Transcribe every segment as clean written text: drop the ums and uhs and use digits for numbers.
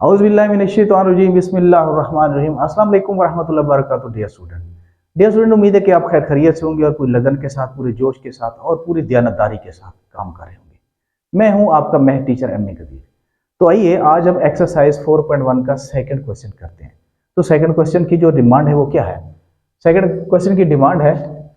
औज़ुबिल्लाहिमिनश्शैतानिर्रजीम बिस्मिल्लाहिर्रहमानिर्रहीम। अस्सलाम वालेकुम वरहमतुल्लाहि वबरकातुहू। डियर स्टूडेंट, उम्मीद है कि आप खैर खैरियत से होंगे और पूरी लगन के साथ, पूरे जोश के साथ और पूरी दयानतदारी के साथ काम कर रहे होंगे। मैं हूं आपका महक टीचर एम ए कबीर। तो आइए आज हम एक्सरसाइज 4.1 का सेकंड क्वेश्चन करते हैं। तो सेकंड क्वेश्चन की जो डिमांड है वो क्या है? सेकंड क्वेश्चन की डिमांड है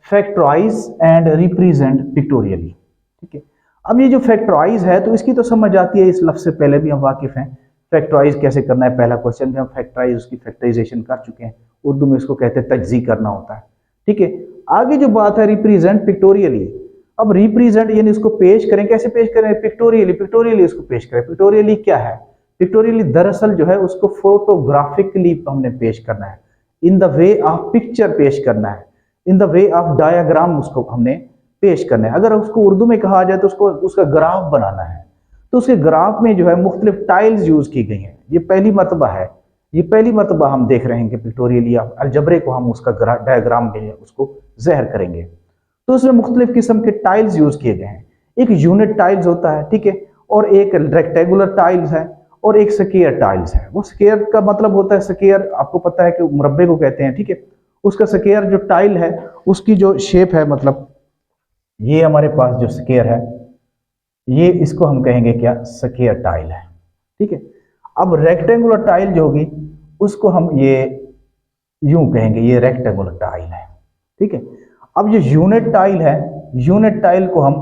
फैक्टराइज एंड रिप्रेजेंट पिक्टोरियली। ठीक है, अब ये जो फैक्टराइज है तो इसकी तो समझ आती है, इस लफ्ज से पहले भी हम वाकिफ हैं। फैक्टराइज कैसे करना है, पहला क्वेश्चन में हम फैक्टराइज उसकी फैक्टराइजेशन कर चुके हैं। उर्दू में इसको कहते हैं तज्जी करना होता है। ठीक है, आगे जो बात है रिप्रेजेंट पिक्टोरियली। अब रिप्रेजेंट यानी इसको पेश करें, कैसे पेश करें? पिक्टोरियली। पिक्टोरियली इसको पेश करें। पिक्टोरियली क्या है? पिक्टोरियली दरअसल जो है उसको फोटोग्राफिकली हमने पेश करना है, in the way of picture पेश करना है, in the way of diagram उसको हमने पेश करना है। अगर उसको उर्दू में कहा जाए तो उसको उसका ग्राफ बनाना है। तो उसके ग्राफ में जो है मुख्तलिफ टाइल्स यूज की गई हैं। ये पहली मरतबा है, ये पहली मरतबा हम देख रहे हैं कि पिक्टोरियल या अलजबरे को हम उसका डायग्राम में उसको ज़हर करेंगे। तो उसमें मुख्तलिफ किस्म के टाइल्स यूज किए गए हैं। एक यूनिट टाइल्स होता है, ठीक है, और एक रेक्टेंगुलर टाइल्स है और एक स्क्वायर टाइल्स है। वो स्क्वायर का मतलब होता है, स्क्वायर आपको पता है कि मुरब्बे को कहते हैं। ठीक है, उसका स्क्वायर जो टाइल है उसकी जो शेप है, मतलब ये हमारे पास जो स्क्वायर है ये इसको हम कहेंगे क्या? स्क्वायर टाइल है। ठीक है, अब रेक्टेंगुलर टाइल जो होगी उसको हम ये यूं कहेंगे, ये रेक्टेंगुलर टाइल है। ठीक है, अब जो यूनिट टाइल है, यूनिट टाइल को हम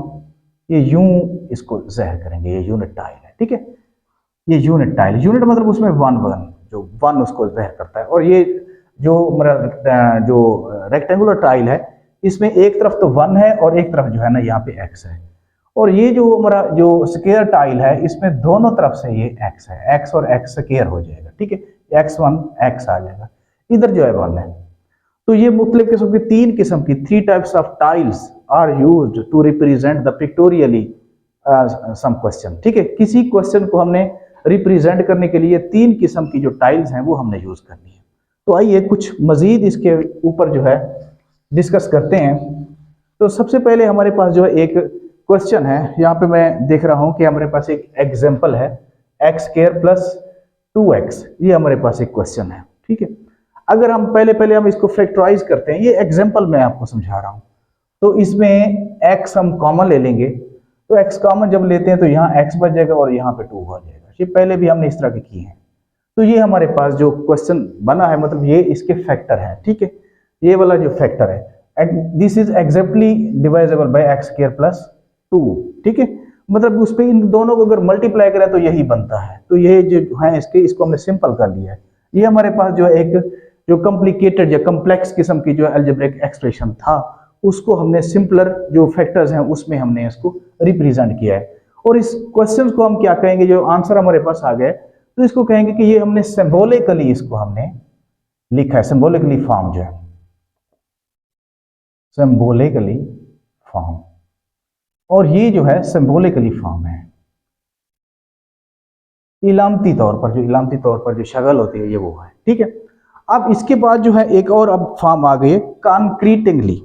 ये यूं इसको ज़हर करेंगे, ये यूनिट टाइल है। ठीक है, ये यूनिट टाइल, यूनिट मतलब उसमें वन वन, जो वन उसको ज़हर करता है। और ये जो जो रेक्टेंगुलर टाइल है इसमें एक तरफ तो वन है और एक तरफ जो है ना यहाँ पे एक्स है। और ये जो हमारा जो स्क्वायर टाइल है इसमें दोनों तरफ से ये एक्स है, एक्स और एक्स स्क्वायर हो जाएगा। ठीक है, एक्स वन एक्स आ जाएगा, इधर जो है वन है। तो ये मुख्तलिफ किस्म की, तीन किस्म की, three types of tiles are used to represent the pictorially some question. ठीक है, किसी क्वेश्चन को हमने रिप्रेजेंट करने के लिए तीन किस्म की जो टाइल्स हैं वो हमने यूज करनी है। तो आइए कुछ मजीद इसके ऊपर जो है डिस्कस करते हैं। तो सबसे पहले हमारे पास जो है एक क्वेश्चन है, यहाँ पे मैं देख रहा हूं कि हमारे पास एक एग्जाम्पल है, एक्स स्क्वायर प्लस 2x, ये हमारे पास एक क्वेश्चन है। ठीक है, अगर हम पहले हम इसको फैक्टराइज करते हैं, ये एग्जाम्पल मैं आपको समझा रहा हूं। तो इसमें x हम कॉमन ले लेंगे, तो x कॉमन जब लेते हैं तो यहाँ x बच जाएगा और यहाँ पे 2 हो जाएगा। ये पहले भी हमने इस तरह के किए हैं। तो ये हमारे पास जो क्वेश्चन बना है, मतलब ये इसके फैक्टर है। ठीक है, ये वाला जो फैक्टर है, this is exactly divisible by x square plus 2। ठीक है, मतलब उस पर इन दोनों को अगर मल्टीप्लाई करें तो यही बनता है। तो ये जो है इसके, इसको हमने सिंपल कर लिया है। ये हमारे पास जो एक जो कॉम्प्लिकेटेड या कम्प्लेक्स किस्म की जो अलजेब्रिक एक्सप्रेशन था उसको हमने सिंपलर जो फैक्टर्स हैं उसमें हमने इसको रिप्रेजेंट किया है। और इस क्वेश्चन को हम क्या कहेंगे, जो आंसर हमारे पास आ गए तो इसको कहेंगे कि ये हमने सिंबॉलिकली इसको हमने लिखा है, सिंबॉलिकली फॉर्म जो है, सिंबॉलिकली फॉर्म। और ये जो है सिंबॉलिकली फॉर्म है, इलामती तौर पर, जो इलामती तौर पर जो शक्ल होती है ये वो है। ठीक है, अब इसके बाद जो है एक और अब फॉर्म आ गई है, कॉन्क्रीटिंगली,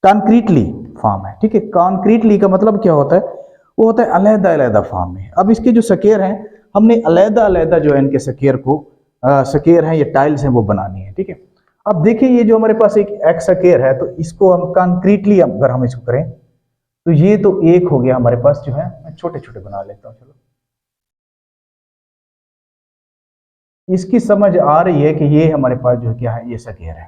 कॉन्क्रीटली फॉर्म है। ठीक है, कॉन्क्रीटली का मतलब क्या होता है? वो होता है अलहदा अलहदा फॉर्म में। अब इसके जो स्क्वायर हैं हमने अलहदा अलहदा जो है इनके स्क्वायर को, स्क्वायर हैं ये टाइल्स हैं वो बनानी है। ठीक है, अब देखिए ये जो हमारे पास एक एक्स स्क्वायर है तो इसको हम कॉन्क्रीटली अगर हम इसको करें तो ये तो एक हो गया हमारे पास जो है, मैं छोटे छोटे बना लेता हूँ। चलो, इसकी समझ आ रही है कि ये हमारे पास जो क्या है, ये स्क्वायर है।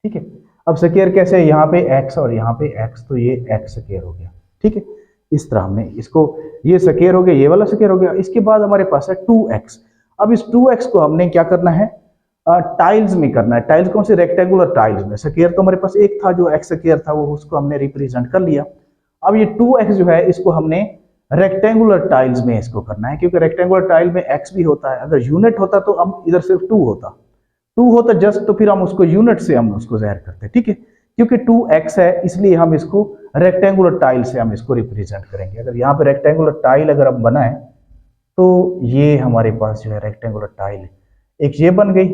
ठीक है, अब स्क्वायर कैसे है, यहाँ पे x और यहाँ पे x, तो ये x स्क्वायर हो गया। ठीक है, इस तरह हमने इसको, ये स्क्वायर हो गया, ये वाला स्क्वायर हो गया। इसके बाद हमारे पास है 2x। अब इस 2x को हमने क्या करना है, टाइल्स में करना है। टाइल्स कौन से? रेक्टेंगुलर टाइल्स में। स्क्वायर तो हमारे पास एक था जो x स्क्वायर था, वो उसको हमने रिप्रेजेंट कर लिया। अब ये 2x जो है इसको हमने रेक्टेंगुलर टाइल्स में इसको करना है, क्योंकि रेक्टेंगुलर टाइल में x भी होता है। अगर यूनिट होता तो हम इधर सिर्फ 2 होता, 2 होता जस्ट, तो फिर हम उसको यूनिट से हम उसको ज़ाहिर करते। ठीक है, क्योंकि 2x है इसलिए हम इसको रेक्टेंगुलर टाइल से हम इसको रिप्रेजेंट करेंगे। अगर यहाँ पे रेक्टेंगुलर टाइल अगर हम बनाए तो ये हमारे पास जो है रेक्टेंगुलर टाइल एक ये बन गई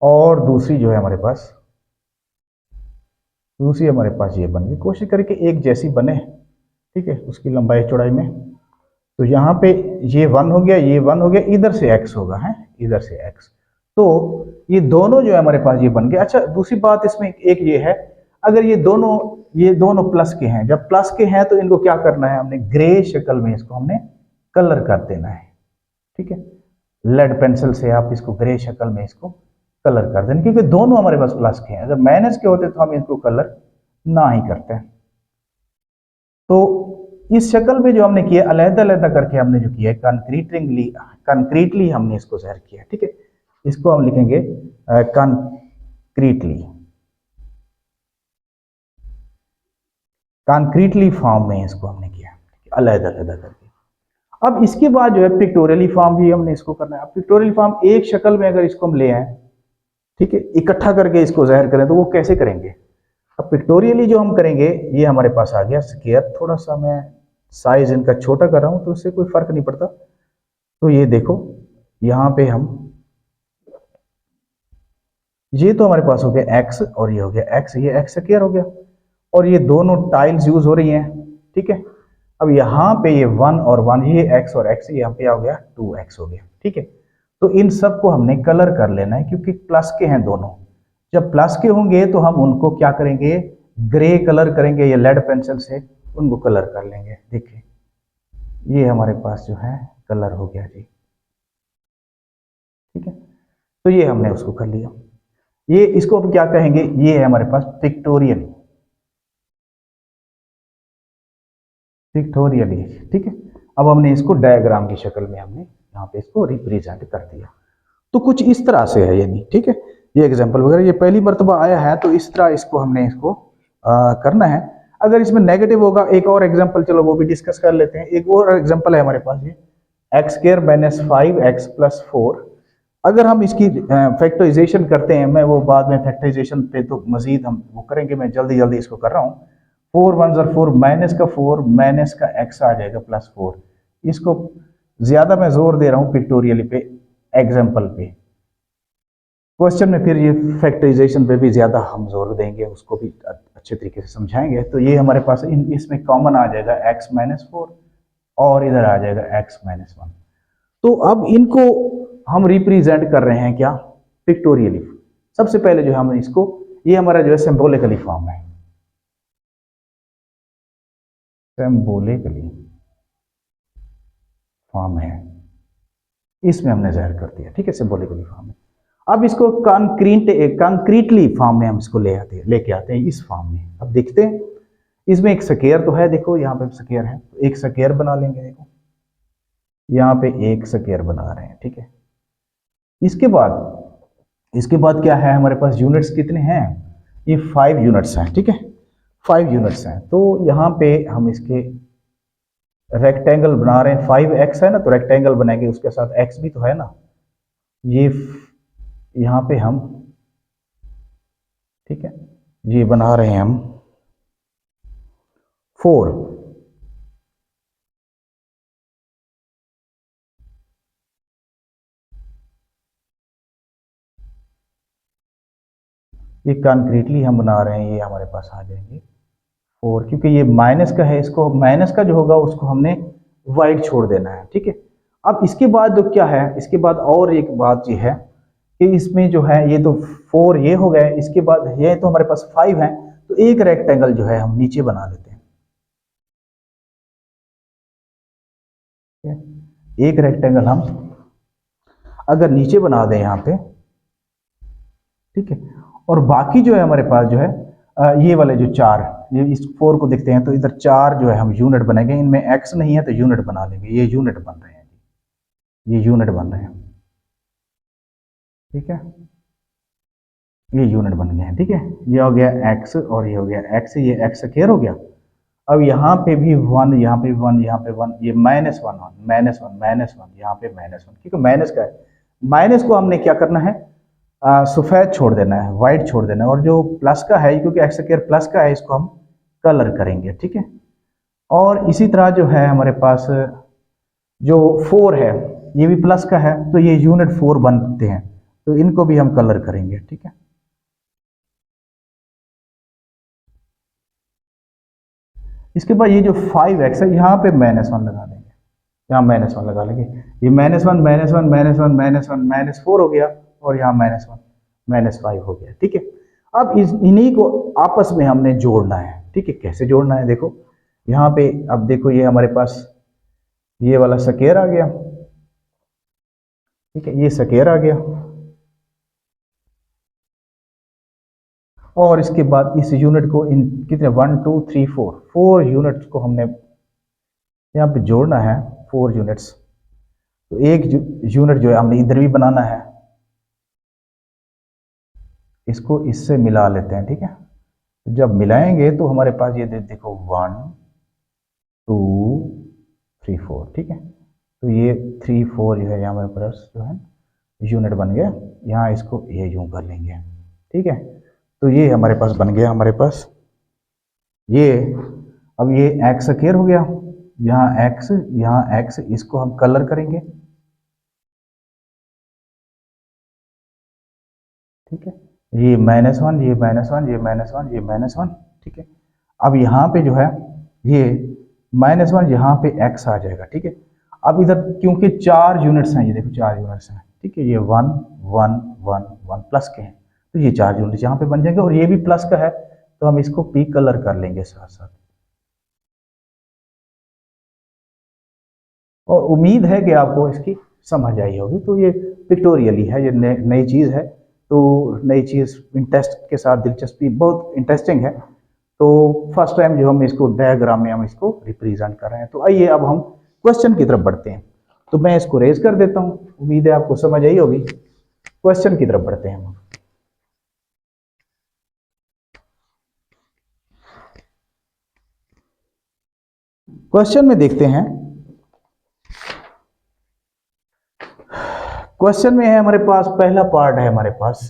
और दूसरी जो है हमारे पास, दूसरी हमारे पास ये बन गई। कोशिश करें कि एक जैसी बने। ठीक है, उसकी लंबाई चौड़ाई में। तो यहाँ पे ये 1 हो गया, ये 1 हो गया, इधर से x होगा, है इधर से x। तो ये दोनों जो है हमारे पास ये बन गया। अच्छा, दूसरी बात इसमें एक ये है, अगर ये दोनों प्लस के हैं, जब प्लस के हैं तो इनको क्या करना है, हमने ग्रे शक्ल में इसको हमने कलर कर देना है। ठीक है, लेड पेंसिल से आप इसको ग्रे शक्ल में इसको कलर कर देना, क्योंकि दोनों हमारे पास प्लस के हैं। अगर माइनस के होते तो हम इसको कलर ना ही करते हैं। तो इस शक्ल में जो हमने किया, अलग-अलग करके हमने जो किया है, कंक्रीटली हमने इसको ज़ाहिर किया। ठीक है, इसको हम लिखेंगे कंक्रीटली फॉर्म में इसको हमने किया, अलग-अलग करके। अब इसके बाद जो है पिक्टोरियली फॉर्म भी हमने इसको करना है। अब पिक्टोरियल फॉर्म एक शक्ल में अगर इसको हम ले आए, ठीक है, इकट्ठा करके इसको ज़ाहिर करें, तो वो कैसे करेंगे। अब पिक्टोरियली जो हम करेंगे, ये हमारे पास आ गया स्क्वायर। थोड़ा सा मैं साइज इनका छोटा कर रहा हूं, तो उससे कोई फर्क नहीं पड़ता। तो ये देखो, यहां पे हम, ये तो हमारे पास हो गया एक्स और ये हो गया एक्स, ये एक्स स्क्वायर हो गया, और ये दोनों टाइल्स यूज हो रही हैं। ठीक है, अब यहाँ पे ये 1 और 1, ये एक्स और एक्स, यहाँ पे हो गया 2x हो गया। ठीक है, तो इन सब को हमने कलर कर लेना है, क्योंकि प्लस के हैं दोनों। जब प्लस के होंगे तो हम उनको क्या करेंगे, ग्रे कलर करेंगे, या लेड पेंसिल से उनको कलर कर लेंगे। देखिए, ये हमारे पास जो है कलर हो गया जी। ठीक है, तो ये हमने उसको कर लिया। ये इसको हम क्या कहेंगे, ये है हमारे पास पिक्टोरियल, पिक्टोरियली। ठीक है, अब हमने इसको डायग्राम की शक्ल में हमने यहाँ पे इसको रिप्रेजेंट कर दिया। तो कुछ इस तरह से है ये नहीं। ठीक है, ये एग्जांपल वगैरह ये पहली मर्तबा आया है, तो इस तरह इसको हमने इसको करना है। अगर इसमें नेगेटिव होगा, एक और एग्जांपल, चलो वो भी डिस्कस कर लेते हैं। एक और एग्जांपल है हमारे पास, ये x square minus 5x plus 4। अगर हम इसकी फैक्टराइजेशन करते हैं, मैं वो बाद में फैक्टराइजेशन पे तो मजीद हम वो करेंगे, मैं जल्दी जल्दी इसको कर रहा हूँ। 4 1 ज़र 4, माइनस का 4 माइनस का x आ जाएगा प्लस 4। इसको ज्यादा मैं जोर दे रहा हूँ पिक्टोरियली पे, एग्जाम्पल पे। क्वेश्चन में फिर ये फैक्टराइजेशन पे भी ज्यादा हम जोर देंगे, उसको भी अच्छे तरीके से समझाएंगे। तो ये हमारे पास इसमें कॉमन आ जाएगा x माइनस 4, और इधर आ जाएगा x माइनस 1। तो अब इनको हम रिप्रेजेंट कर रहे हैं क्या, पिक्टोरियली। सबसे पहले जो हम इसको, ये हमारा जो है सिंबॉलिकली फॉर्म है, सिंबॉलिकली फॉर्म है, इसमें हमने जाहिर कर दिया। ठीक है, सिंबॉलिकली फॉर्म है। अब इसको कंक्रीटली फॉर्म में हम इसको लेके आते हैं इस फॉर्म में। अब देखते हैं, इसमें एक स्क्वायर तो है, देखो यहाँ पे स्क्वायर है, तो एक स्क्वायर बना लेंगे। देखो यहाँ पे एक स्क्वायर बना रहे हैं। ठीक है, इसके बाद क्या है हमारे पास, यूनिट्स कितने हैं, ये 5 यूनिट्स हैं। ठीक है, 5 यूनिट्स हैं। तो यहाँ पे हम इसके रेक्टेंगल बना रहे हैं, 5x है ना, तो रेक्टेंगल बनाएंगे, उसके साथ x भी तो है ना, ये यहाँ पे हम, ठीक है, ये बना रहे हैं हम 4। ये कंक्रीटली हम बना रहे हैं, ये हमारे पास आ जाएंगे 4, क्योंकि ये माइनस का है, इसको माइनस का जो होगा उसको हमने वाइड छोड़ देना है। ठीक है, अब इसके बाद जो क्या है, इसके बाद और एक बात ये है कि इसमें जो है, ये तो 4 ये हो गए, इसके बाद ये तो हमारे पास 5 है, तो एक रेक्टेंगल जो है हम नीचे बना लेते हैं। एक रेक्टेंगल हम अगर नीचे बना दें यहाँ पे, ठीक है, और बाकी जो है हमारे पास जो है, ये वाले जो 4, ये इस 4 को देखते हैं, तो इधर 4 जो है हम यूनिट बनाएंगे, इनमें x नहीं है तो यूनिट बना लेंगे, ये यूनिट बन रहे हैं, ये यूनिट बन रहे हैं। ठीक है, ये यूनिट बन गए हैं। ठीक है, ये हो गया x और ये हो गया x, ये x स्क्वायर हो गया। अब यहाँ पे भी 1, यहाँ पे 1, यहाँ पे 1, ये माइनस 1 माइनस 1 माइनस 1, यहाँ पे माइनस 1, क्योंकि माइनस का है। माइनस को हमने क्या करना है, सफेद छोड़ देना है, वाइट छोड़ देना है, और जो प्लस का है, क्योंकि एक्स स्क्वायर प्लस का है, इसको हम कलर करेंगे। ठीक है, और इसी तरह जो है हमारे पास जो 4 है, ये भी प्लस का है, तो ये यूनिट 4 बनते हैं, तो इनको भी हम कलर करेंगे। ठीक है, इसके बाद ये जो 5x है, यहाँ पे -1 लगा देंगे। यहाँ -1 लगा लेंगे। ये -1 -1 -1 -1 -4 हो गया, और यहाँ -1 -5 हो गया। ठीक है, अब इन्हीं को आपस में हमने जोड़ना है। ठीक है, कैसे जोड़ना है देखो, यहाँ पे अब देखो ये हमारे पास ये वाला स्क्वायर आ गया। ठीक है, ये स्क्वायर आ गया, और इसके बाद इस यूनिट को इन कितने 1 2 3 4 यूनिट्स को हमने यहाँ पे जोड़ना है, 4 यूनिट्स। तो एक यूनिट जो है हमने इधर भी बनाना है, इसको इससे मिला लेते हैं। ठीक है, जब मिलाएंगे तो हमारे पास ये देखो 1 2 3 4। ठीक है, तो ये 3 4 जो है यहाँ हमारे पास जो है यूनिट बन गया। यहाँ इसको ये यूं कर लेंगे। ठीक है, तो ये हमारे पास बन गया, हमारे पास ये, अब ये एक्स स्क्वायर हो गया, यहाँ एक्स, यहाँ एक्स, इसको हम कलर करेंगे। ठीक है, ये -1, ये -1, ये -1, ये -1। ठीक है, अब यहाँ पे जो है ये -1, यहाँ पे x आ जाएगा। ठीक है, अब इधर क्योंकि 4 यूनिट्स हैं, ये देखो 4 यूनिट्स हैं। ठीक है, ये 1 1 1 1 प्लस के हैं, तो ये 4 यूनिट्स यहाँ पे बन जाएंगे, और ये भी प्लस का है, तो हम इसको p कलर कर लेंगे साथ साथ। और उम्मीद है कि आपको इसकी समझ आई होगी। तो ये पिक्टोरियली है, ये नई चीज़ है, तो नई चीज़ इंटरेस्ट के साथ, दिलचस्पी, बहुत इंटरेस्टिंग है। तो फर्स्ट टाइम जो हम इसको डायग्राम में हम इसको रिप्रेजेंट कर रहे हैं। तो आइए अब हम क्वेश्चन की तरफ बढ़ते हैं। तो मैं इसको रेज कर देता हूँ, उम्मीद है आपको समझ आई होगी। क्वेश्चन की तरफ बढ़ते हैं हम। क्वेश्चन में देखते हैं, क्वेश्चन में है हमारे पास, पहला पार्ट है हमारे पास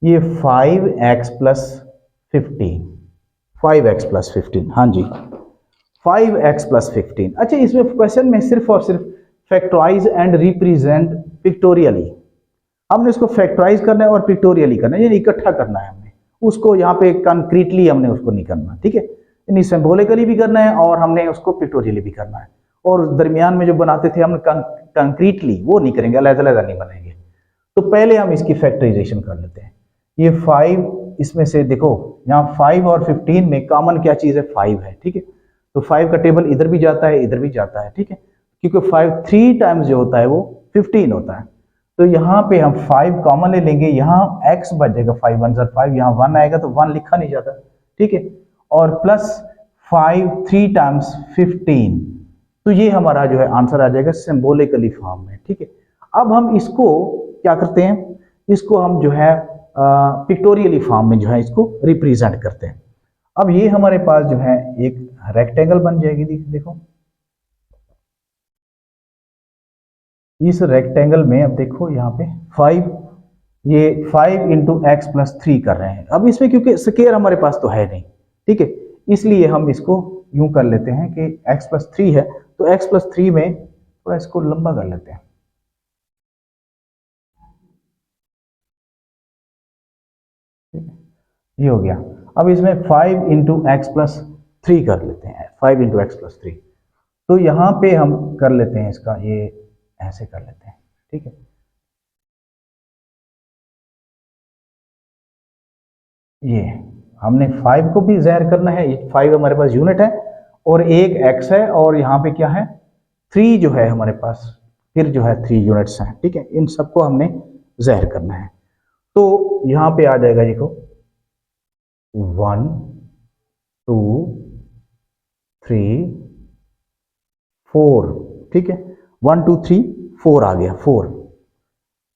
ये 5x प्लस 15, 5x प्लस 15, हाँ जी 5x प्लस 15। अच्छा, इसमें क्वेश्चन में सिर्फ और सिर्फ फैक्टराइज एंड रिप्रेजेंट पिक्टोरियली, हमने इसको फैक्टराइज करना है और पिक्टोरियली करना है, यानी इकट्ठा करना है हमने उसको, यहाँ पे कंक्रीटली हमने उसको नहीं करना। ठीक है, यानी सिंबॉलिकली भी करना है और हमने उसको पिक्टोरियली भी करना है। और दरमियान में जो बनाते थे हम कंक्रीटली, वो नहीं करेंगे, अलग-अलग नहीं बनाएंगे। तो पहले हम इसकी फैक्टराइजेशन कर लेते हैं। ये 5, इसमें से देखो यहाँ 5 और 15 में कॉमन क्या चीज़ है, 5 है। ठीक है, तो 5 का टेबल इधर भी जाता है, इधर भी जाता है। ठीक है, क्योंकि 5 3 टाइम्स जो होता है वो 15 होता है। तो यहाँ पे हम 5 कॉमन ले लेंगे, यहाँ x बच जाएगा, 5 1 5, यहाँ 1 आएगा तो 1 लिखा नहीं जाता। ठीक है, और प्लस 5 3 टाइम्स 15, तो ये हमारा जो है आंसर आ जाएगा सिंबॉलिकली फॉर्म में। ठीक है, अब हम इसको क्या करते हैं, इसको हम जो है पिक्टोरियली फॉर्म में जो है इसको रिप्रेजेंट करते हैं। अब ये हमारे पास जो है एक रेक्टेंगल बन जाएगी। देखो इस रेक्टेंगल में, अब देखो यहाँ पे 5, ये 5 इंटू एक्स प्लस 3 कर रहे हैं। अब इसमें क्योंकि स्क्वायर हमारे पास तो है नहीं, ठीक है, इसलिए हम इसको यूं कर लेते हैं कि x प्लस 3 है, तो x प्लस 3 में थोड़ा इसको लंबा कर लेते हैं। ठीक है, ये हो गया। अब इसमें 5 इंटू एक्स प्लस 3 कर लेते हैं, 5 इंटू एक्स प्लस 3। तो यहाँ पे हम कर लेते हैं इसका, ये ऐसे कर लेते हैं। ठीक है, ये हमने 5 को भी ज़ाहिर करना है, ये 5 हमारे पास यूनिट है, और एक x है, और यहाँ पे क्या है 3 जो है हमारे पास, फिर जो है 3 यूनिट्स हैं। ठीक है, इन सबको हमने ज़ाहिर करना है। तो यहाँ पे आ जाएगा देखो 1 2 3 4। ठीक है, 1 2 3 4 आ गया, 4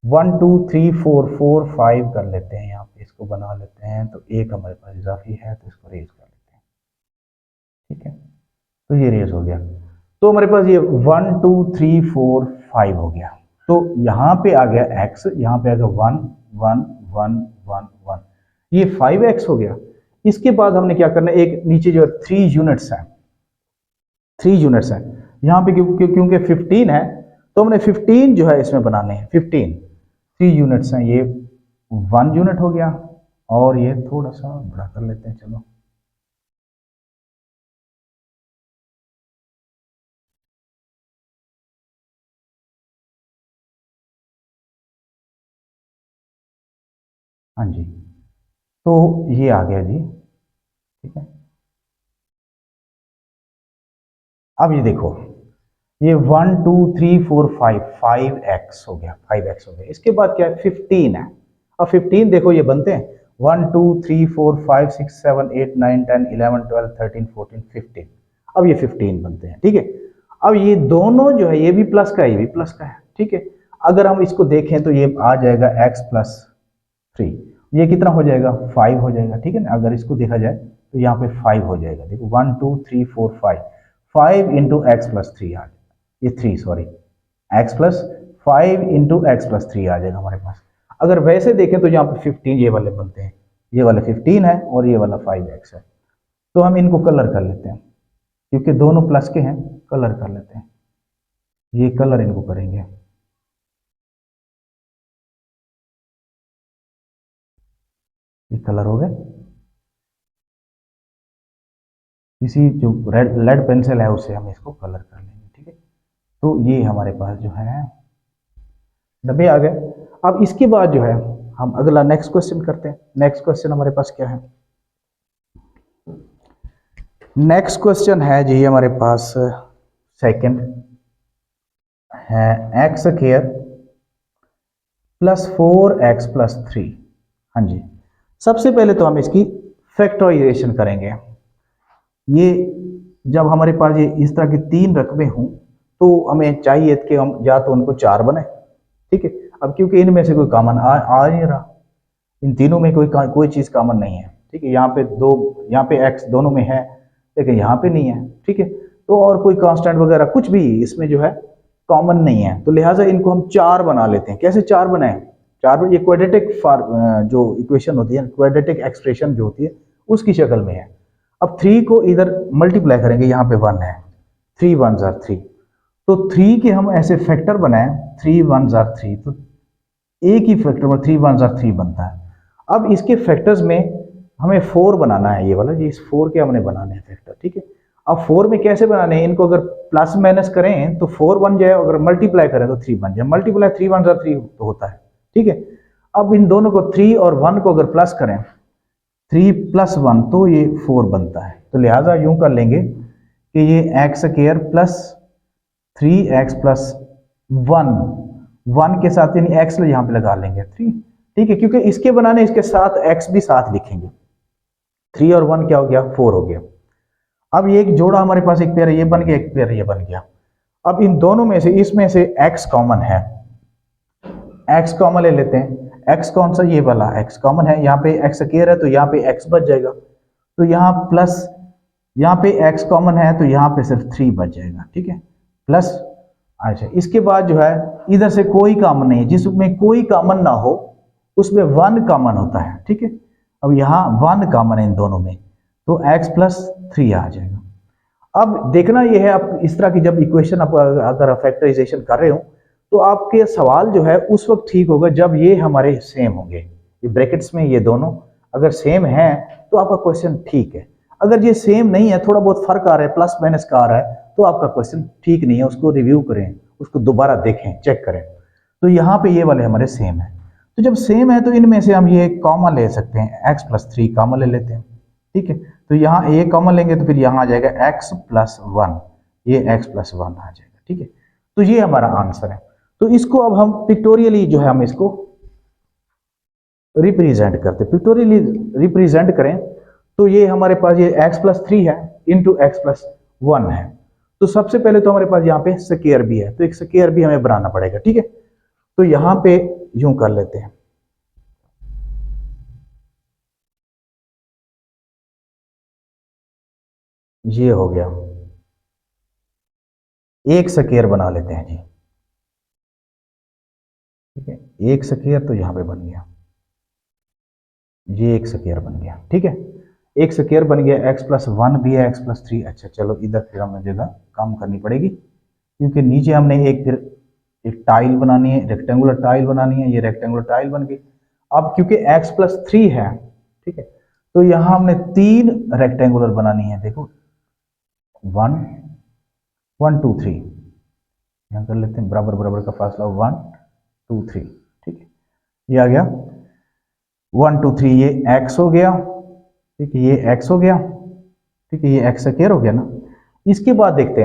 1 2 3 4 4 5 कर लेते हैं, यहाँ पे इसको बना लेते हैं। तो एक हमारे पास इजाफी है, तो इसको रेज कर लेते हैं। ठीक है, तो ये रेज हो गया। तो हमारे पास ये 1 2 3 4 5 हो गया। तो यहाँ पे आ गया x, यहाँ पे आ गया 1 1 1 1 1, ये 5x हो गया। इसके बाद हमने क्या करना है, एक नीचे जो 3 यूनिट्स हैं, 3 यूनिट्स हैं यहाँ पे, क्योंकि 15 है, तो हमने 15 जो है इसमें बनाने हैं। 15 3 यूनिट्स हैं, ये 1 यूनिट हो गया, और ये थोड़ा सा बड़ा कर लेते हैं, चलो हाँ जी, तो ये आ गया जी, ठीक है। अब ये देखो, ये 1 2 3 4 5, 5x हो गया, 5x हो गया। इसके बाद क्या है, 15 है। अब 15 देखो ये बनते हैं, 1 2 3 4 5 6 7 8 9 10 11 12 13 14 15। अब ये 15 बनते हैं, ठीक है। अब ये दोनों जो है, ये भी प्लस का है, ये भी प्लस का है, ठीक है। अगर हम इसको देखें तो ये आ जाएगा x+3, ये कितना हो जाएगा, 5 हो जाएगा, ठीक है ना। अगर इसको देखा जाए तो यहाँ पे 5 हो जाएगा, देखो 1 2 3 4 5, 5 × x+3 आ जाएगा, ये 3 सॉरी, x+5 × x+3 आ जाएगा हमारे पास। अगर वैसे देखें तो यहाँ पे 15 ये वाले बनते हैं, ये वाला 15 है और ये वाला 5x है। तो हम इनको कलर कर लेते हैं, क्योंकि दोनों प्लस के हैं, कलर कर लेते हैं, ये कलर इनको करेंगे। ये कलर हो गए, किसी जो रेड लेड पेंसिल है उससे हम इसको कलर कर लेंगे, ठीक है। तो ये हमारे पास जो है डब्बे आ गए। अब इसके बाद जो है हम अगला नेक्स्ट क्वेश्चन करते हैं। नेक्स्ट क्वेश्चन हमारे पास क्या है, नेक्स्ट क्वेश्चन है जी हमारे पास सेकंड है, x² +4x+3। हाँ जी, सबसे पहले तो हम इसकी फैक्टराइजेशन करेंगे। ये जब हमारे पास ये इस तरह के तीन रकबे हों तो हमें चाहिए कि हम या तो उनको 4 बनाए, ठीक है। अब क्योंकि इनमें से कोई कॉमन आ नहीं रहा, इन तीनों में कोई चीज़ कॉमन नहीं है, ठीक है। यहाँ पे दो, यहाँ पे x दोनों में है लेकिन यहाँ पे नहीं है, ठीक है। तो और कोई कांस्टेंट वगैरह कुछ भी इसमें जो है कॉमन नहीं है, तो लिहाजा इनको हम 4 बना लेते हैं। कैसे 4 बनाए, 4 ये क्वाड्रेटिक जो इक्वेशन होती है, क्वाड्रेटिक एक्सप्रेशन जो होती है उसकी शक्ल में है। अब 3 को इधर मल्टीप्लाई करेंगे, यहाँ पे 1 है, 3 1 जार 3, तो 3 के हम ऐसे फैक्टर बनाए, 3 1 जार 3, तो एक ही फैक्टर में 3 1 जार 3 बनता है। अब इसके फैक्टर्स में हमें 4 बनाना है, ये वाला जी, इस 4 के हमने बनाने हैं फैक्टर, ठीक है। अब 4 में कैसे बनाने हैं इनको, अगर प्लस माइनस करें तो 4 बन जाए, अगर मल्टीप्लाई करें तो 3 बन जाए। मल्टीप्लाई 3 1 जार 3 तो होता है, ठीक है। अब इन दोनों को 3 और 1 को अगर प्लस करें, 3 + 1 तो ये 4 बनता है। तो लिहाजा यूं कर लेंगे कि ये x² +3x+1, 1 के साथ यानी x यहाँ पे लगा लेंगे 3, ठीक है, क्योंकि इसके बनाने इसके साथ x भी साथ लिखेंगे। 3 और 1 क्या हो गया, 4 हो गया। अब ये एक जोड़ा हमारे पास, एक पेयर ये बन गया, एक पेयर ये बन गया। अब इन दोनों में से इसमें से x कॉमन है, x कॉमन ले लेते हैं। x कौन सा, ये वाला x कॉमन है, यहाँ पे x² है तो यहाँ पे x बच जाएगा, तो यहाँ प्लस, यहाँ पे x कॉमन है तो यहाँ पे सिर्फ 3 बच जाएगा, ठीक है, प्लस। अच्छा, इसके बाद जो है इधर से कोई कॉमन नहीं है, जिसमें कोई कॉमन ना हो उसमें 1 कॉमन होता है, ठीक है। अब यहाँ 1 कॉमन है इन दोनों में, तो x+3 आ जाएगा। अब देखना यह है, आप इस तरह की जब इक्वेशन आप अगर फैक्टराइजेशन कर रहे हो तो आपके सवाल जो है उस वक्त ठीक होगा जब ये हमारे सेम होंगे, ये ब्रैकेट्स में ये दोनों अगर सेम है तो आपका क्वेश्चन ठीक है। अगर ये सेम नहीं है, थोड़ा बहुत फर्क आ रहा है, प्लस माइनस का आ रहा है, तो आपका क्वेश्चन ठीक नहीं है, उसको रिव्यू करें, उसको दोबारा देखें, चेक करें। तो यहाँ पे ये वाले हमारे सेम है, तो जब सेम है तो इनमें से हम ये कॉमन ले सकते हैं, x+3 कॉमन ले लेते हैं, ठीक है। तो यहाँ ए कॉमन लेंगे तो फिर यहाँ आ जाएगा x+1, ये x+1 आ जाएगा, ठीक है। तो ये हमारा आंसर है। तो इसको अब हम पिक्टोरियली जो है हम इसको रिप्रेजेंट करते, पिक्टोरियली रिप्रेजेंट करें तो ये हमारे पास ये x+3 है इंटू x+1 है। तो सबसे पहले तो हमारे पास यहाँ पे स्क्वायर भी है, तो एक स्क्वायर भी हमें बनाना पड़ेगा, ठीक है। तो यहाँ पे यूं कर लेते हैं, ये हो गया, एक स्क्वायर बना लेते हैं जी, ठीक है। एक स्क्वायर तो यहाँ पे बन गया, ये एक स्क्वायर बन गया, ठीक है। एक स्क्वायर बन गया, x+1 भी है, x+3। अच्छा चलो, इधर फिर हमें जगह कम करनी पड़ेगी, क्योंकि नीचे हमने एक फिर एक टाइल बनानी है, रेक्टेंगुलर टाइल बनानी है, ये रेक्टेंगुलर टाइल बन गई। अब क्योंकि x+3 है, ठीक है, तो यहाँ हमने 3 रेक्टेंगुलर बनानी है, देखो 1 1 2 3, यहाँ कर लेते हैं, बराबर बराबर का फासला 1 2 3, ठीक है। ये आ गया 1 2 3 ये x हो गया, ठीक है, ये x हो गया, ठीक है, ये x स्क्वायर हो गया ना। इसके बाद देखते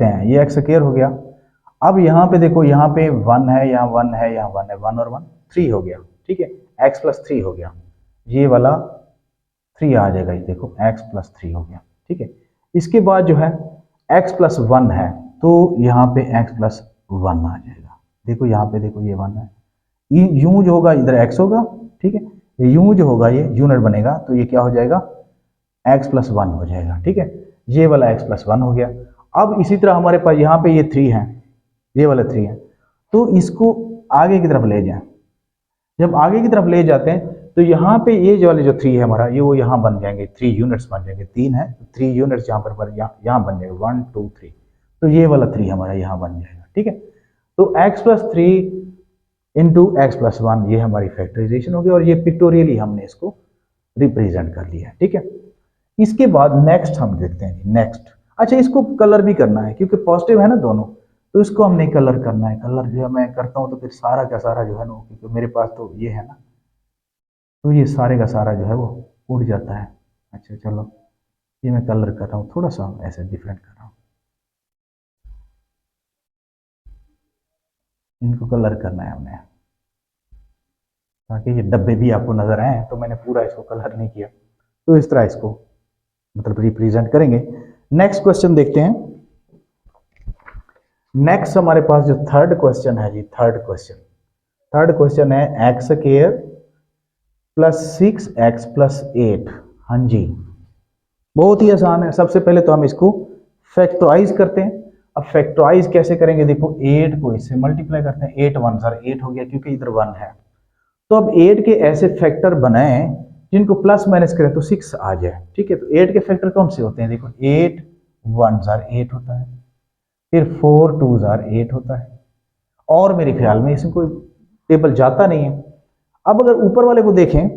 हैं, ये x स्क्वायर हो गया। अब यहाँ पे देखो, यहाँ पे 1 है, यहाँ 1 है, यहाँ 1 है, 1 और 1 3 हो गया, ठीक है, x प्लस 3 हो गया, ये वाला 3 आ जाएगा, ये देखो x प्लस 3 हो गया, ठीक है। इसके बाद जो है x प्लस 1 है, तो यहाँ पे x प्लस 1 आ जाएगा, देखो यहाँ पे देखो ये 1 है, यूं जो होगा इधर x होगा, ठीक है, यूं जो होगा ये यूनिट बनेगा, तो ये क्या हो जाएगा, x प्लस 1 हो जाएगा, ठीक है, ये वाला x प्लस 1 हो गया। अब इसी तरह हमारे पास यहाँ पे ये 3 है, ये वाला 3 है, तो इसको आगे की तरफ ले जाएं। जब आगे की तरफ ले जाते हैं तो यहाँ पे ये जो वाले जो 3 है हमारा, ये वो यहाँ बन जाएंगे, 3 यूनिट्स बन जाएंगे, 3 है 3 यूनिट्स यहाँ पर यहाँ बन जाएंगे 1 2 3, तो ये वाला 3 हमारा यहाँ बन जाएगा, ठीक है। तो x plus 3 into x plus 1, ये हमारी फैक्टराइजेशन हो गई, और ये पिक्टोरियली हमने इसको रिप्रेजेंट कर लिया, ठीक है। इसके बाद नेक्स्ट हम देखते हैं, नेक्स्ट, अच्छा इसको कलर भी करना है क्योंकि पॉजिटिव है ना दोनों, तो इसको हमने कलर करना है। कलर जो मैं करता हूँ तो फिर सारा का सारा जो है ना, क्योंकि मेरे पास तो ये है ना, तो ये सारे का सारा जो है वो उड़ जाता है। अच्छा चलो, ये मैं कलर कर रहा हूँ, थोड़ा सा ऐसे डिफरेंट कर रहा हूँ, इनको कलर करना है हमने, ताकि ये डब्बे भी आपको नजर आए, तो मैंने पूरा इसको कलर नहीं किया, तो इस तरह इसको मतलब रिप्रेजेंट करेंगे। नेक्स्ट क्वेश्चन देखते हैं। नेक्स्ट हमारे पास जो थर्ड क्वेश्चन है जी, थर्ड क्वेश्चन है x square plus 6x plus 8। हाँ जी, बहुत ही आसान है। सबसे पहले तो हम इसको फैक्टराइज करते हैं। अब फैक्टराइज कैसे करेंगे, देखो 8 को इससे मल्टीप्लाई करते हैं, 8 1 सर 8 हो गया क्योंकि इधर 1 है। तो अब 8 के ऐसे फैक्टर बनाए जिनको प्लस माइनस करें तो 6 आ जाए, ठीक है। तो 8 के फैक्टर कौन से होते हैं, देखो 8 1 सर 8 होता है, फिर 4 2 जार 8 होता है, और मेरे ख्याल में इसमें कोई टेबल जाता नहीं है। अब अगर ऊपर वाले को देखें,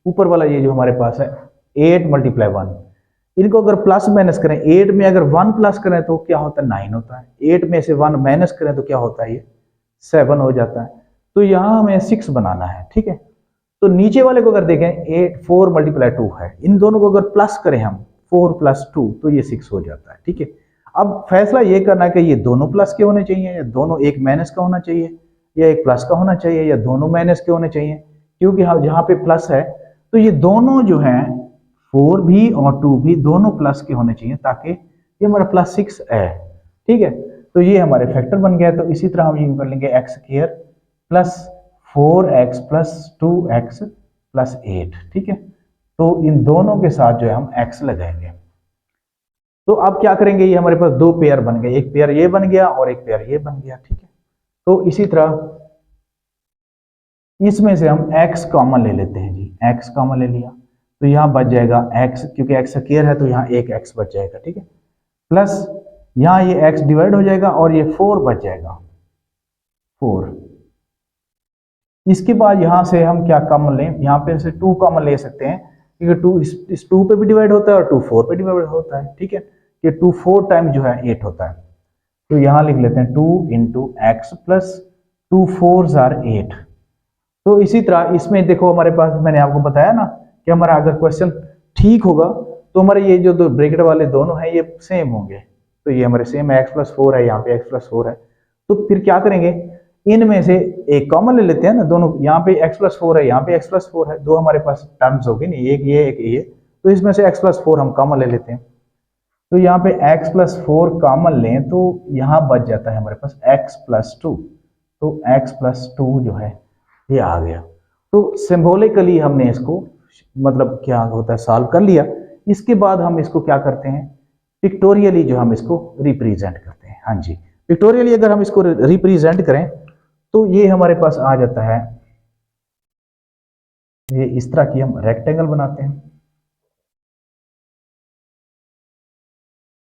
ऊपर वाला ये जो हमारे पास है 8 मल्टीप्लाई 1, इनको अगर प्लस माइनस करें, 8 में अगर 1 प्लस करें तो क्या होता है, 9 होता है, 8 में से 1 माइनस करें तो क्या होता है, ये 7 हो जाता है। तो यहाँ हमें 6 बनाना है, ठीक है। तो नीचे वाले को अगर देखें 8 4 मल्टीप्लाई 2 है, इन दोनों को अगर प्लस करें हम 4 प्लस 2 तो ये 6 हो जाता है, ठीक है। अब फैसला ये करना है कि ये दोनों प्लस के होने चाहिए या दोनों एक माइनस का होना चाहिए या एक प्लस का होना चाहिए या दोनों माइनस के होने चाहिए, क्योंकि हाँ जहाँ पे प्लस है तो ये दोनों जो हैं 4 भी और 2 भी दोनों प्लस के होने चाहिए, ताकि ये हमारा प्लस 6 है, ठीक है। तो ये हमारे फैक्टर बन गया। तो इसी तरह हम यूज कर लेंगे x square plus 4x plus 2x plus 8, ठीक है। तो इन दोनों के साथ जो है हम x लगाएंगे। तो अब क्या करेंगे, ये हमारे पास दो पेयर बन गए, एक पेयर ये बन गया और एक पेयर ये बन गया, ठीक है। तो इसी तरह इसमें से हम x कॉमन ले लेते हैं जी, x कॉमन ले लिया तो यहाँ बच जाएगा x, क्योंकि x स्क्वायर है तो यहाँ एक x बच जाएगा, ठीक है। प्लस यहाँ ये x डिवाइड हो जाएगा और ये 4 बच जाएगा, 4। इसके बाद यहाँ से हम क्या कॉमन लें, यहाँ पे से 2 कॉमन ले सकते हैं, क्योंकि 2 इस 2 पे भी डिवाइड होता है और 2 4 पे डिवाइड होता है, ठीक है। ये 2 4 टाइम जो है 8 होता है। तो यहाँ लिख लेते हैं 2 इंटू एक्स प्लस 2 4 जार 8। तो इसी तरह इसमें देखो हमारे पास, मैंने आपको बताया ना कि हमारा अगर क्वेश्चन ठीक होगा तो हमारे ये जो दो ब्रैकेट वाले दोनों हैं ये सेम होंगे। तो ये हमारे सेम एक्स प्लस 4 है, यहाँ पे एक्स प्लस 4 है। तो फिर क्या करेंगे, इनमें से एक कॉमन ले लेते हैं ना, दोनों यहाँ पे x प्लस 4 है, यहाँ पे x प्लस 4 है, दो हमारे पास टर्म्स हो गए नहीं, एक ये एक ये, तो इसमें से x प्लस 4 हम कॉमन ले लेते हैं। तो यहाँ पे x प्लस 4 कॉमन लें तो यहाँ बच जाता है हमारे पास x प्लस 2। तो x प्लस 2 जो है ये आ गया। तो सिंबॉलिकली हमने इसको मतलब क्या होता है सॉल्व कर लिया। इसके बाद हम इसको क्या करते हैं, पिक्टोरियली जो हम इसको रिप्रेजेंट करते हैं। हाँ जी, पिक्टोरियली अगर हम इसको रिप्रेजेंट करें तो ये हमारे पास आ जाता है, ये इस तरह की हम रेक्टेंगल बनाते हैं।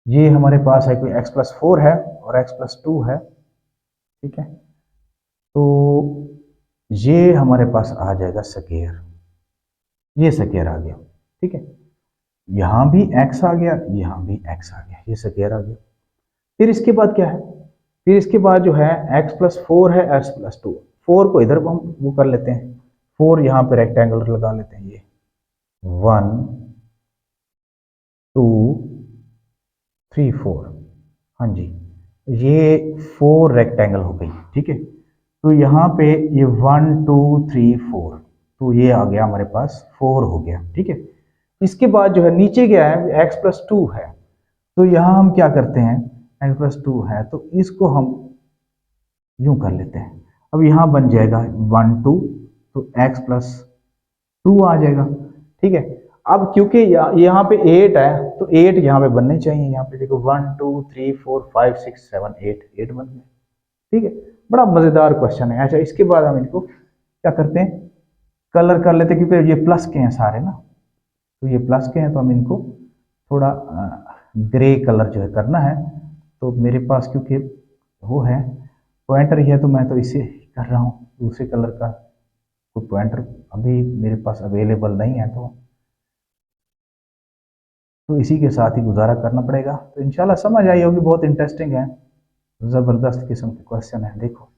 ये हमारे पास है कोई x प्लस 4 है और x प्लस 2 है, ठीक है। तो ये हमारे पास आ जाएगा स्क्वायर, ये स्क्वायर आ गया, ठीक है। यहां भी x आ गया, यहां भी x आ गया, ये स्क्वायर आ गया। फिर इसके बाद क्या है, फिर इसके बाद जो है x प्लस 4 है, x प्लस 2, 4 को इधर हम वो कर लेते हैं, 4 यहाँ पे रेक्टेंगल लगा लेते हैं, ये 1 2 3 4, हाँ जी, ये 4 रेक्टेंगल हो गई, ठीक है। तो यहाँ पे ये 1 2 3 4, तो ये आ गया हमारे पास 4 हो गया, ठीक है। इसके बाद जो है नीचे क्या है, x+2 है, तो यहाँ हम क्या करते हैं, x+2 है तो इसको हम यूं कर लेते हैं। अब यहाँ बन जाएगा 1 2, तो x+2 आ जाएगा, ठीक है। अब क्योंकि यहाँ पे 8 है तो 8 यहाँ पे बनने चाहिए, यहाँ पे देखो 1 2 3 4 5 6 7 8 बन गए, ठीक है। बड़ा मजेदार क्वेश्चन है। अच्छा, इसके बाद हम इनको क्या करते हैं, कलर कर लेते हैं, क्योंकि ये प्लस के हैं सारे ना, तो ये प्लस के हैं तो हम इनको थोड़ा ग्रे कलर जो है करना है। तो मेरे पास क्योंकि वो है पॉइंटर ही है, तो मैं तो इसे कर रहा हूँ, दूसरे कलर का कोई पॉइंटर अभी मेरे पास अवेलेबल नहीं है, तो इसी के साथ ही गुजारा करना पड़ेगा। तो इंशाल्लाह समझ आई होगी, बहुत इंटरेस्टिंग है, ज़बरदस्त किस्म के क्वेश्चन है। देखो,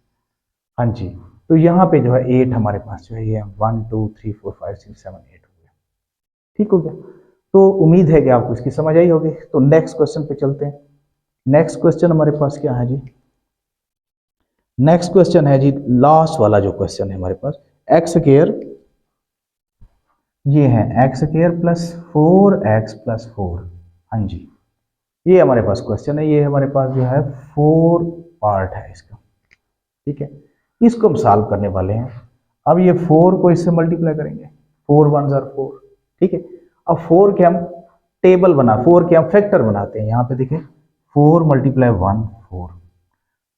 हाँ जी, तो यहाँ पे जो है 8 हमारे पास जो है ये 1 2 3 4 5 6 7 8 हो गया, ठीक हो गया। तो उम्मीद है कि आपको इसकी समझ आई होगी। तो नेक्स्ट क्वेश्चन पे चलते हैं। नेक्स्ट क्वेश्चन हमारे पास क्या है जी, नेक्स्ट क्वेश्चन है जी, लास्ट वाला जो क्वेश्चन है हमारे पास, एक्स स्क्वायर, ये है एक्स स्क्वायर प्लस 4x+4, हाँ जी, ये हमारे पास क्वेश्चन है। ये हमारे पास जो है 4 पार्ट है इसका, ठीक है। इसको हम सॉल्व करने वाले हैं। अब ये 4 को इससे मल्टीप्लाई करेंगे, 4 1 ज़ार 4, ठीक है। अब 4 के हम टेबल बना, 4 के हम फैक्टर बनाते हैं। यहाँ पे देखें, 4 × 1 4,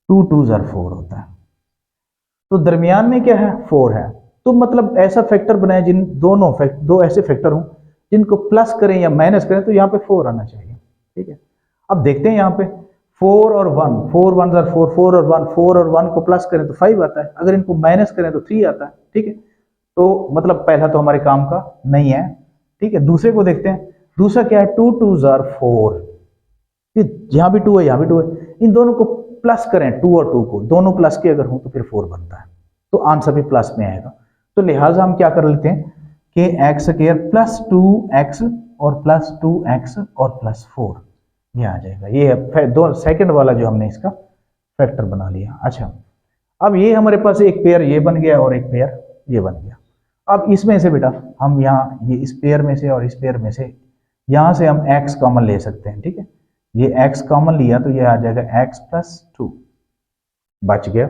2 2 ज़ार 4 होता है, तो दरमियान में क्या है, 4 है। तो मतलब ऐसा फैक्टर बनाए जिन दोनों दो ऐसे फैक्टर हों जिनको प्लस करें या माइनस करें तो यहाँ पे 4 आना चाहिए, ठीक है। अब देखते हैं यहाँ पे 4 और 1, 4 1 ज़ार 4, 4 और 1, 4 और 1 को प्लस करें तो 5 आता है, अगर इनको माइनस करें तो 3 आता है, ठीक है। तो मतलब पहला तो हमारे काम का नहीं है, ठीक है। दूसरे को देखते हैं, दूसरा क्या है, 2 2 ज़ार 4, यहाँ भी 2 है, यहाँ भी 2 है, इन दोनों को प्लस करें, 2 और 2 को, दोनों प्लस के अगर हो तो फिर 4 बनता है, तो आंसर भी प्लस में आएगा। तो लिहाजा हम क्या कर लेते हैं कि एक्स स्क्वायर प्लस 2x और प्लस 2x और प्लस 4, ये आ जाएगा। ये है दो सेकंड वाला जो हमने इसका फैक्टर बना लिया। अच्छा, अब ये हमारे पास एक पेयर ये बन गया और एक पेयर ये बन गया। अब इसमें से बेटा हम यहाँ ये इस पेयर में से और इस पेयर में से यहाँ से हम x कॉमन ले सकते हैं, ठीक है। ये x कॉमन लिया तो ये आ जाएगा x+2, बच गया।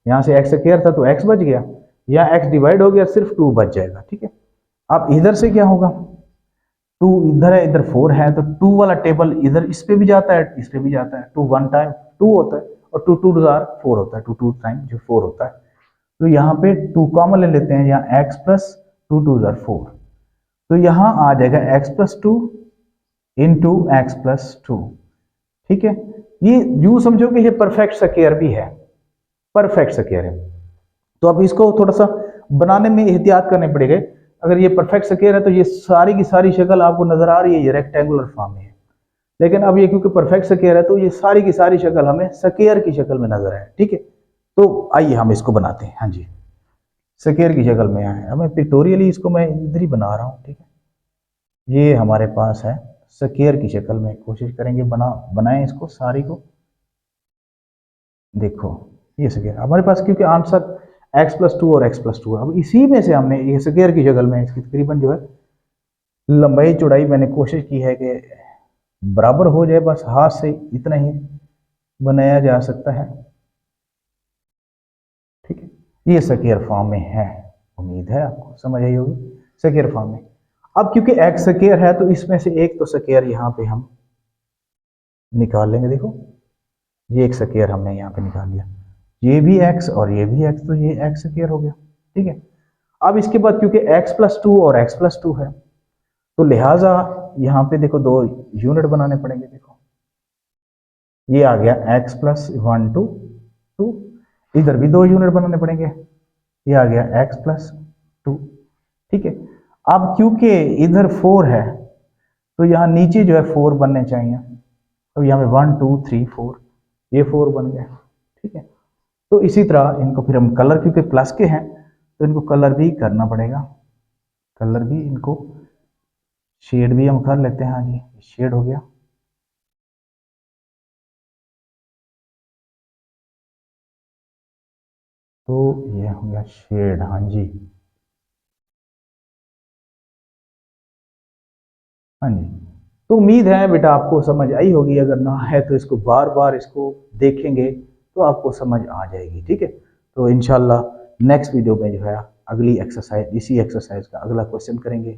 यहाँ से x स्क्वायर था तो x बच गया, या x डिवाइड हो गया, सिर्फ 2 बच जाएगा, ठीक है। अब इधर से क्या होगा, 2 इधर है, इधर 4 है, तो 2 वाला टेबल इधर इस पे भी जाता है, इस पे भी जाता है। 2 1 टाइम 2 होता है और 2 2 ज़ार 4 होता है, 2 2 टाइम जो 4 होता है। तो यहाँ पे 2 कॉमन ले लेते हैं, यहाँ x+2 2 ज़ार 4, तो यहाँ आ जाएगा x+2 इंटू x+2, ठीक है। ये यूं समझो कि ये परफेक्ट स्क्वायर भी है, परफेक्ट स्क्वायर है। तो अब इसको थोड़ा सा बनाने में एहतियात करने पड़ेगा। अगर ये परफेक्ट स्क्वायर है तो ये सारी की सारी शक्ल आपको नजर आ रही है, ये रेक्टेंगुलर फॉर्म में है, लेकिन अब ये क्योंकि परफेक्ट स्क्वायर है तो ये सारी की सारी शक्ल हमें स्क्वायर की शक्ल में नजर आए, ठीक है। तो आइए हम इसको बनाते हैं। हाँ जी, स्क्वायर की शक्ल में आए, हमें पिक्टोरियली इसको मैं इधर ही बना रहा हूँ, ठीक है। ये हमारे पास है स्क्वायर की शक्ल में, कोशिश करेंगे बनाएं इसको सारी को। देखो ये स्क्वायर हमारे पास, क्योंकि आंसर x+2 और x+2 है। अब इसी में से हमने ये स्क्वायर की शक्ल में इसकी तकरीबन जो है लंबाई चौड़ाई मैंने कोशिश की है कि बराबर हो जाए, बस हाथ से इतना ही बनाया जा सकता है, ठीक है। ये स्क्वायर फॉर्म में है, उम्मीद है आपको समझ आई होगी, स्क्वायर फॉर्म में। अब क्योंकि एक्स स्क्वायर है तो इसमें से एक तो स्क्वायर यहाँ पे हम निकाल लेंगे। देखो ये एक स्क्वायर हमने यहाँ पे निकाल लिया, ये भी x और ये भी x, तो ये x स्क्वायर हो गया, ठीक है। अब इसके बाद क्योंकि x+2 और x+2 है तो लिहाजा यहाँ पे देखो 2 यूनिट बनाने पड़ेंगे। देखो ये आ गया x+1 2 2, इधर भी 2 यूनिट बनाने पड़ेंगे, ये आ गया x+2, ठीक है। अब क्योंकि इधर 4 है तो यहाँ नीचे जो है 4 बनने चाहिए, तो यहाँ पे 1 2 3 4, ये 4 बन गया, ठीक है। तो इसी तरह इनको फिर हम कलर, क्योंकि प्लस के हैं तो इनको कलर भी करना पड़ेगा, कलर भी इनको शेड भी हम कर लेते हैं। हाँ जी, शेड हो गया। तो ये हो गया शेड। हाँ जी, हाँ जी। तो उम्मीद है बेटा आपको समझ आई होगी, अगर ना है तो इसको बार बार इसको देखेंगे तो आपको समझ आ जाएगी। ठीक है, तो इंशाल्लाह नेक्स्ट वीडियो में जो है अगली एक्सरसाइज, इसी एक्सरसाइज का अगला क्वेश्चन करेंगे।